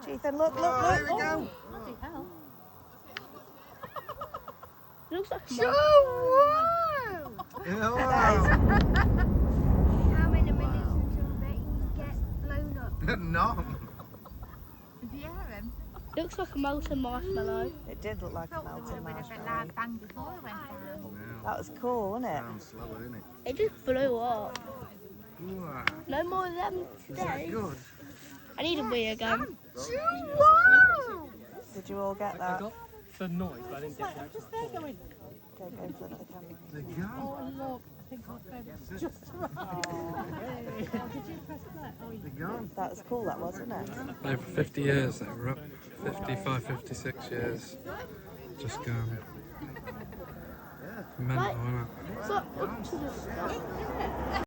Ethan, look, look, Oh, look. there we go. Bloody hell. It looks like a Whoa! How many minutes until they get blown up? No. Did you hear him? It looks like a molten marshmallow. It did look like a Thought there would melted have been a bit marshmallow. loud bang before it went down. That was cool, wasn't it? Sounds slower, isn't it? It just blew up. Ooh, No more of them is that today. good? I need a wee again. Whoa! Did you all get I that? got the noise, but I didn't get the actual call. Don't go in front of the camera. The gun. Look, I think our phone is just right. Did you press play? Oh, The gun. That was cool, that was, wasn't it? Over 50 years they were up. 55, 56 years. Just gone. Mental, isn't it? So up to the start.